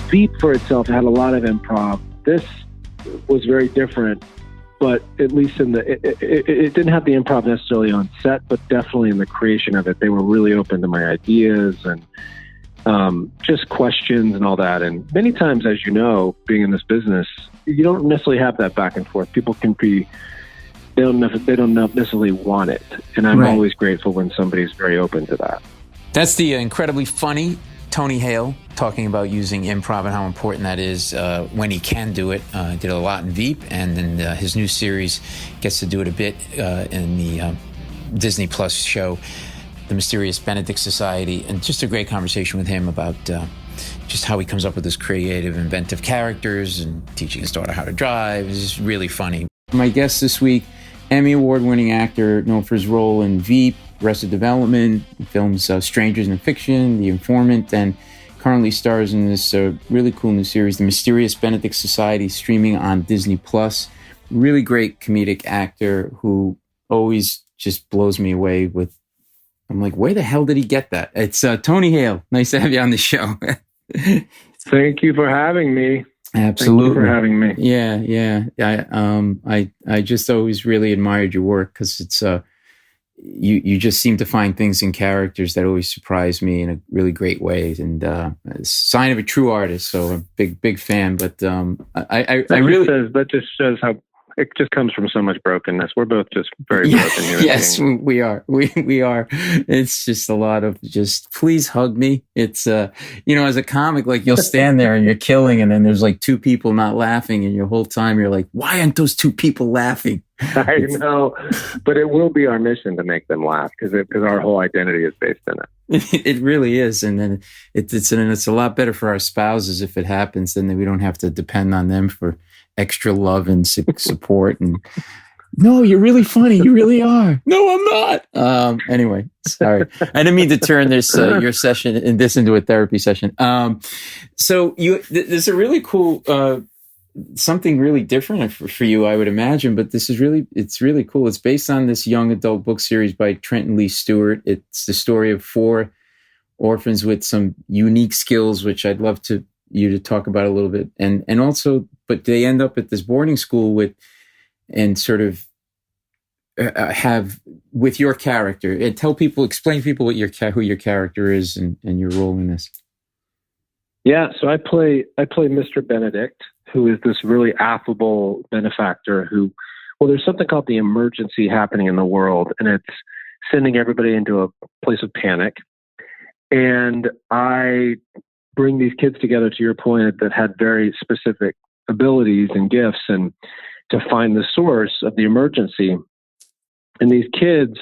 Veep for itself had a lot of improv. This was very different, but at least it didn't have the improv necessarily on set, but definitely in the creation of it. They were really open to my ideas and just questions and all that. And many times, as you know, being in this business, you don't necessarily have that back and forth. People can be, they don't necessarily want it. And I'm always grateful when somebody's very open to that. That's the incredibly funny Tony Hale talking about using improv and how important that is when he can do it. Did a lot in Veep, and then his new series gets to do it a bit in the Disney Plus show, The Mysterious Benedict Society, and just a great conversation with him about just how he comes up with his creative, inventive characters and teaching his daughter how to drive. It's just really funny. My guest this week, Emmy Award-winning actor known for his role in Veep, Arrested Development, films Strangers in Fiction, The Informant, and currently stars in this really cool new series, The Mysterious Benedict Society, streaming on Disney Plus. Really great comedic actor who always just blows me away with, I'm like, where the hell did he get that? It's Tony Hale. Nice to have you on the show. Thank you for having me. Absolutely. Thank you for having me. Yeah. I just always really admired your work because it's you just seem to find things in characters that always surprise me in a really great way, and a sign of a true artist. So I'm a big fan. But that just shows how it just comes from so much brokenness. We're both just very broken human Yes, beings. we are. We are. It's just a lot of just, please hug me. It's, as a comic, like you'll stand there and you're killing, and then there's like two people not laughing, and your whole time you're like, why aren't those two people laughing? I know, but it will be our mission to make them laugh because our whole identity is based in it. It really is. And then it's a lot better for our spouses if it happens, then we don't have to depend on them for extra love and support. And no, you're really funny. You really are. No, I'm not. Anyway, sorry. I didn't mean to turn this, your session and this into a therapy session. So there's a really cool, something really different for you, I would imagine, but it's really cool. It's based on this young adult book series by Trenton Lee Stewart. It's the story of 4 orphans with some unique skills, which I'd love you to talk about a little bit. And also, but they end up at this boarding school and sort of have with your character, and explain people who your character is and your role in this. Yeah. So I play Mr. Benedict, who is this really affable benefactor there's something called the emergency happening in the world, and it's sending everybody into a place of panic. And I bring these kids together, to your point, that had very specific abilities and gifts, and to find the source of the emergency. And these kids,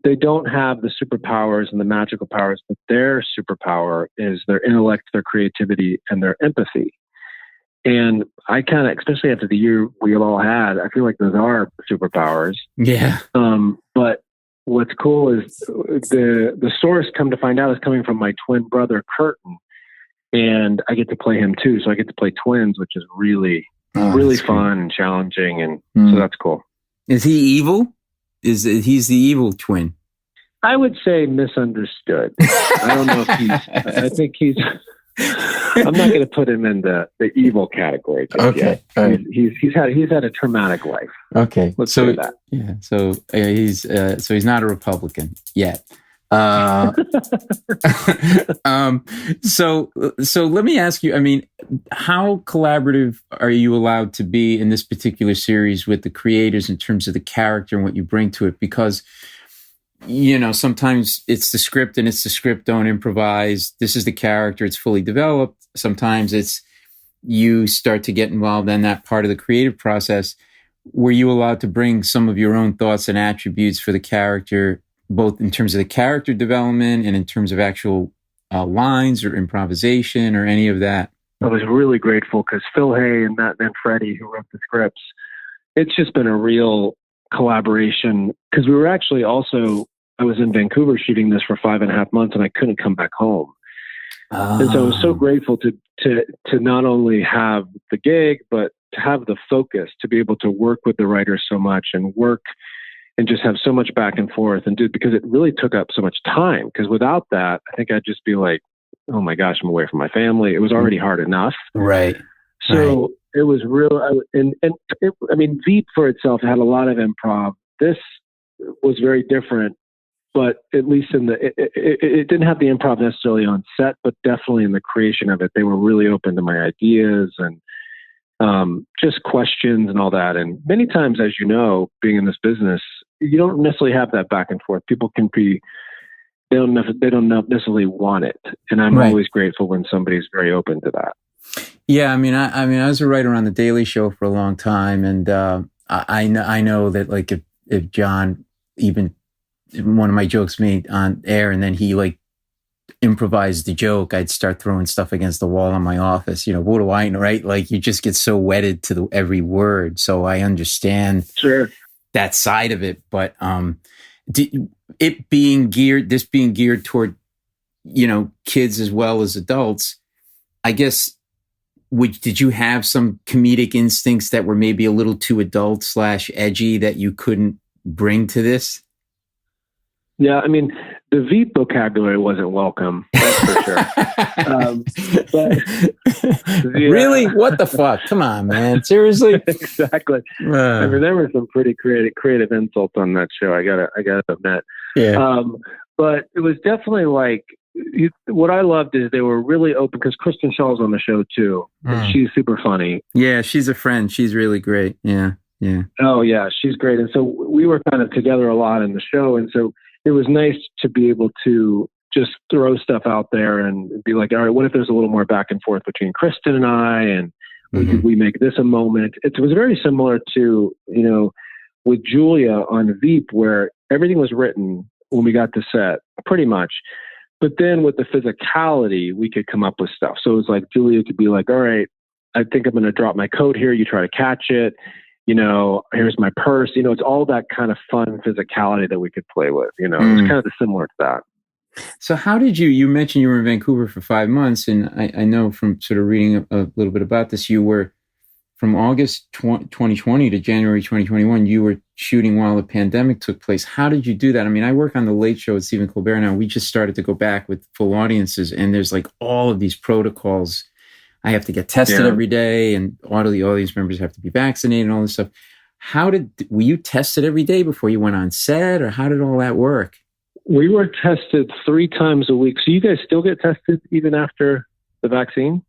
they don't have the superpowers and the magical powers, but their superpower is their intellect, their creativity, and their empathy. And I kind of, especially after the year we all had, I feel like those are superpowers. Yeah. But what's cool is the source, come to find out, is coming from my twin brother, Curtin. And I get to play him too. So I get to play twins, which is really fun and challenging. And so that's cool. Is he evil? He's the evil twin? I would say misunderstood. I don't know if I think he's, I'm not going to put him in the evil category. Okay. Right. He's had a traumatic life. Okay. Let's say that. Yeah. So he's not a Republican yet. So let me ask you, I mean, how collaborative are you allowed to be in this particular series with the creators in terms of the character and what you bring to it? Because, sometimes it's the script and it's the script, don't improvise. This is the character, it's fully developed. Sometimes it's you start to get involved in that part of the creative process. Were you allowed to bring some of your own thoughts and attributes for the character, both in terms of the character development and in terms of actual lines or improvisation or any of that? I was really grateful because Phil Hay and Matt Manfredi, who wrote the scripts, it's just been a real collaboration because we were actually I was in Vancouver shooting this for 5.5 months and I couldn't come back home. And so I was so grateful to not only have the gig, but to have the focus, to be able to work with the writers so much and work and just have so much back and forth and because it really took up so much time. Because without that, I think I'd just be like oh my gosh, I'm away from my family. It was already hard enough. Right. So it was real. I mean, Veep for itself had a lot of improv. This was very different, but at least it didn't have the improv necessarily on set, but definitely in the creation of it, they were really open to my ideas and just questions and all that. And many times, as you know, being in this business, you don't necessarily have that back and forth. People can be, they don't necessarily want it. And I'm always grateful when somebody's very open to that. Yeah. I mean, I was a writer on The Daily Show for a long time. And I know that like if John, even one of my jokes made on air and then he like improvised the joke, I'd start throwing stuff against the wall in my office. You know, what do I know, right? Like you just get so wedded to every word. So I understand that side of it. But this being geared toward, you know, kids as well as adults, I guess, did you have some comedic instincts that were maybe a little too adult / edgy that you couldn't bring to this? Yeah, I mean, the Veep vocabulary wasn't welcome, that's for sure. Really? What the fuck? Come on, man. Seriously? Exactly. I mean, there were some pretty creative insults on that show. I gotta admit. Yeah. But it was definitely like, what I loved is they were really open, because Kristen Shaw's on the show too. And she's super funny. Yeah, she's a friend. She's really great. Yeah. Yeah. Oh yeah, she's great. And so we were kind of together a lot in the show. And so it was nice to be able to just throw stuff out there and be like, all right, what if there's a little more back and forth between Kristen and I, and we make this a moment? It was very similar to, you know, with Julia on Veep, where everything was written when we got to set, pretty much. But then with the physicality, we could come up with stuff. So it was like Julia could be like, all right, I think I'm going to drop my coat here. You try to catch it. You know, here's my purse. You know, it's all that kind of fun physicality that we could play with. You know, it's kind of similar to that. So how did you mentioned you were in Vancouver for 5 months. And I know from sort of reading a little bit about this, you were from August 2020 to January 2021, you were shooting while the pandemic took place. How did you do that? I mean, I work on The Late Show with Stephen Colbert now. We just started to go back with full audiences, and there's like all of these protocols. I have to get tested every day, and all the audience members have to be vaccinated and all this stuff. Were you tested every day before you went on set, or how did all that work? We were tested 3 times a week. So you guys still get tested even after the vaccine?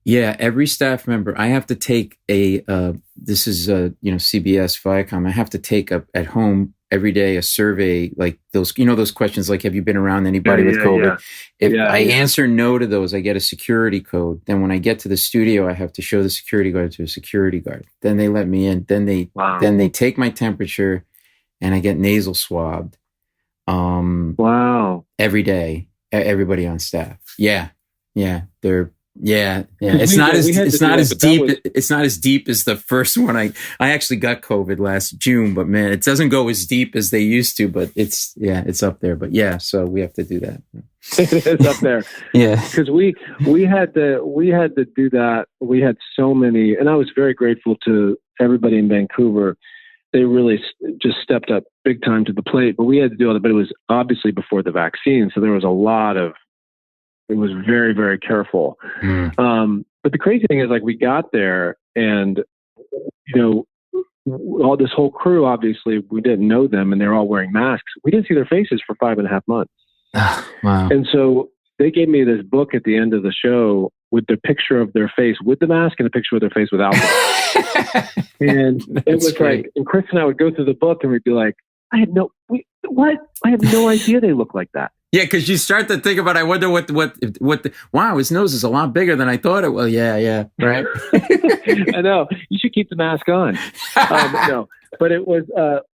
Yeah, every staff member. I have to take this is CBS Viacom. I have to take at home every day a survey, like those, those questions like, have you been around anybody with COVID? If I answer no to those, I get a security code. Then when I get to the studio, I have to show the security guard to a security guard. Then they let me in. Then they take my temperature, and I get nasal swabbed. Every day, everybody on staff. Yeah. It's not as deep as the first one. I actually got COVID last June, but man, it doesn't go as deep as they used to, but it's up there. But yeah, so we have to do that. It's up there. Yeah. Because we had to do that. We had so many, and I was very grateful to everybody in Vancouver. They really just stepped up big time to the plate, but we had to do all that. But it was obviously before the vaccine. So there was it was very, very careful. But the crazy thing is, like, we got there, and, all this whole crew, obviously we didn't know them, and they're all wearing masks. We didn't see their faces for 5.5 months. Wow. And so they gave me this book at the end of the show with the picture of their face with the mask and a picture of their face without it. And it was great. Like, and Chris and I would go through the book, and we'd be like, I have no idea they look like that. Yeah, because you start to think about, I wonder wow, his nose is a lot bigger than I thought it was. Yeah, right. I know. You should keep the mask on. No, but it was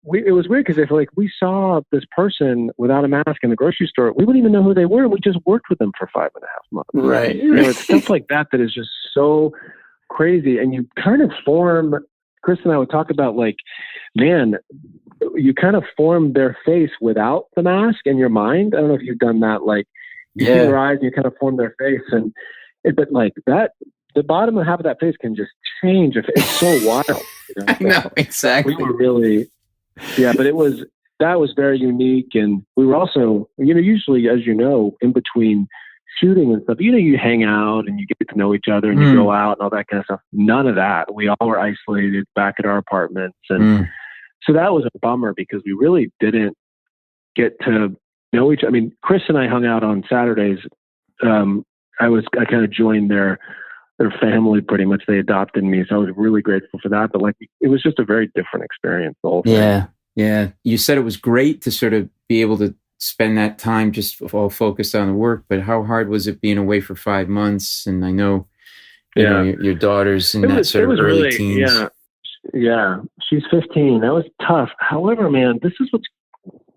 weird because like we saw this person without a mask in the grocery store. We wouldn't even know who they were. We just worked with them for 5.5 months. Right. It's stuff like that is just so crazy, and you kind of form. Chris and I would talk about, like, man, you kind of form their face without the mask in your mind. I don't know if you've done that. Like, you see their eyes and you kind of form their face. But like that, the bottom half of that face can just change. It's so wild. I know, exactly. We were really, but that was very unique. And we were also, usually, as you know, in between shooting and stuff, you hang out and you get to know each other and you go out and all that kind of stuff. None of that. We all were isolated back at our apartments. And so that was a bummer because we really didn't get to know each other. I mean, Chris and I hung out on Saturdays. I kind of joined their family pretty much. They adopted me. So I was really grateful for that. But like, it was just a very different experience. The whole thing. Yeah. Yeah. You said it was great to sort of be able to spend that time just all focused on the work, but how hard was it being away for 5 months? And I know, you know, your daughter's in that sort of early teens. Yeah. She's 15. That was tough. However, man, this is what's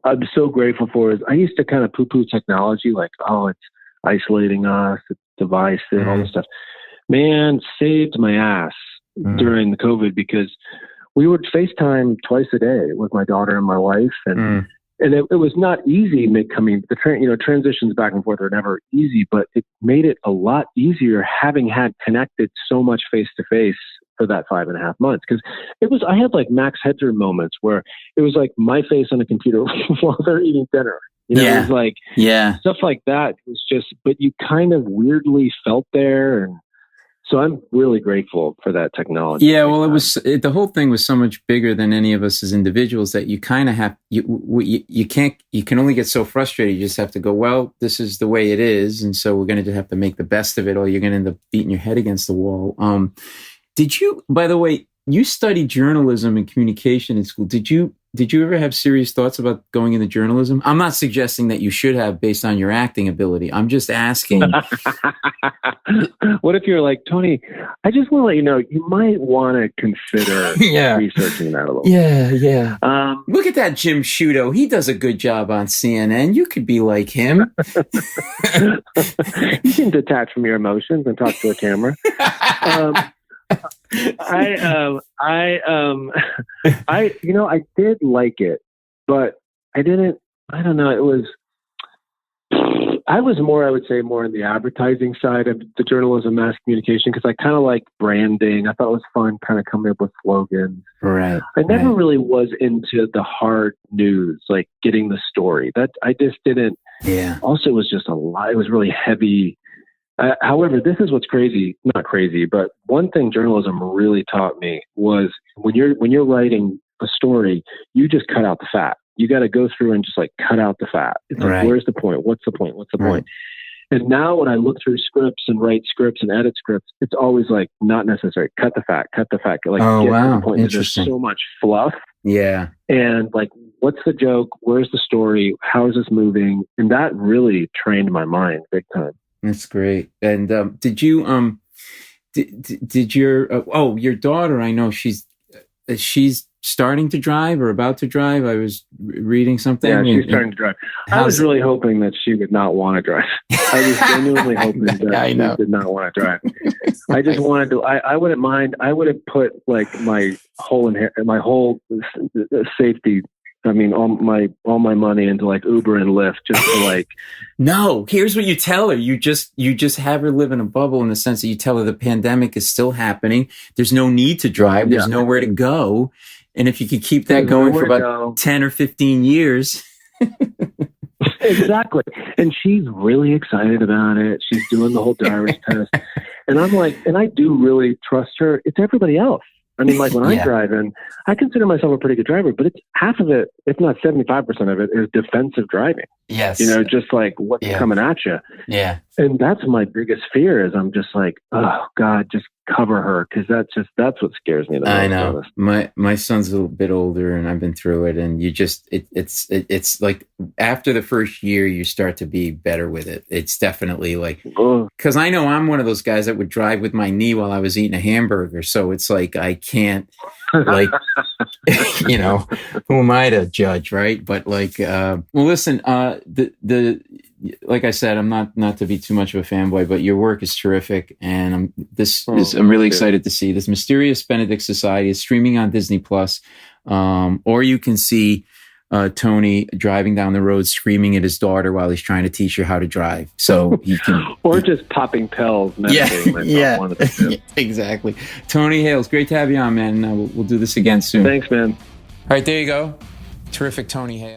I'm so grateful for is I used to kind of poo-poo technology, like, oh, it's isolating us, it's divisive, all this stuff. Man, saved my ass during the COVID because we would FaceTime twice a day with my daughter and my wife. And it was not easy transitions back and forth are never easy, but it made it a lot easier having had connected so much face-to-face for that 5.5 months. Cause I had like Max Headroom moments where it was like my face on a computer while they're eating dinner. It was like, stuff like that. It was just, but you kind of weirdly felt there. And so I'm really grateful for that technology. Yeah. Well, the whole thing was so much bigger than any of us as individuals that you kind of have, you can only get so frustrated. You just have to go, well, this is the way it is. And so we're going to have to make the best of it, or you're going to end up beating your head against the wall. Did you, by the way, you studied journalism and communication in school. Did you ever have serious thoughts about going into journalism? I'm not suggesting that you should have based on your acting ability. I'm just asking. What if you're like, Tony, I just want to let you know, you might want to consider researching that a little bit. Yeah. Look at that Jim Sciutto. He does a good job on CNN. You could be like him. You can detach from your emotions and talk to a camera. I did like it, but I don't know. I was more in the advertising side of the journalism, mass communication, because I kind of like branding. I thought it was fun kind of coming up with slogans. Right. I never really was into the hard news, like getting the story. That I just didn't. Yeah. Also, it was just a lot. It was really heavy. However, this is what's crazy, not crazy, but one thing journalism really taught me was when you're writing a story, you just cut out the fat. You got to go through and just like cut out the fat. It's like, where's the point? What's the point? What's the point? And now when I look through scripts and write scripts and edit scripts, it's always like not necessary. Cut the fat. Like, get to the point. There's so much fluff. Yeah. And like, what's the joke? Where's the story? How is this moving? And that really trained my mind big time. That's great. And did you did your daughter? I know she's starting to drive or about to drive. I was reading something. Yeah, she's starting to drive. I was really hoping that she would not want to drive. I was genuinely hoping that she did not want to drive. I just wanted to. I wouldn't mind. I would have put like my whole safety. I mean, all my money into like Uber and Lyft just to like. No, here's what you tell her. You just have her live in a bubble in the sense that you tell her the pandemic is still happening. There's no need to drive. There's nowhere to go. And if you could keep that going for about 10 or 15 years. Exactly. And she's really excited about it. She's doing the whole driver's test. And I'm like, and I do really trust her. It's everybody else. I mean, like when I drive in, I consider myself a pretty good driver, but it's half of it, if not 75% of it, is defensive driving. Yes. Just like what's coming at you. Yeah. And that's my biggest fear is I'm just like, oh God, just cover her. Cause that's what scares me. I know. My son's a little bit older and I've been through it. And you just, it's like after the first year, you start to be better with it. It's definitely like, cause I know I'm one of those guys that would drive with my knee while I was eating a hamburger. So it's like, I can't like, who am I to judge? Right. But like, well, listen, like I said, I'm not to be too much of a fanboy, but your work is terrific, and I'm really excited to see this. Mysterious Benedict Society is streaming on Disney Plus, or you can see Tony driving down the road screaming at his daughter while he's trying to teach her how to drive. So he can, or just popping pills. Yeah, exactly. Tony Hale, it's great to have you on, man. We'll do this again soon. Thanks, man. All right, there you go. Terrific, Tony Hale.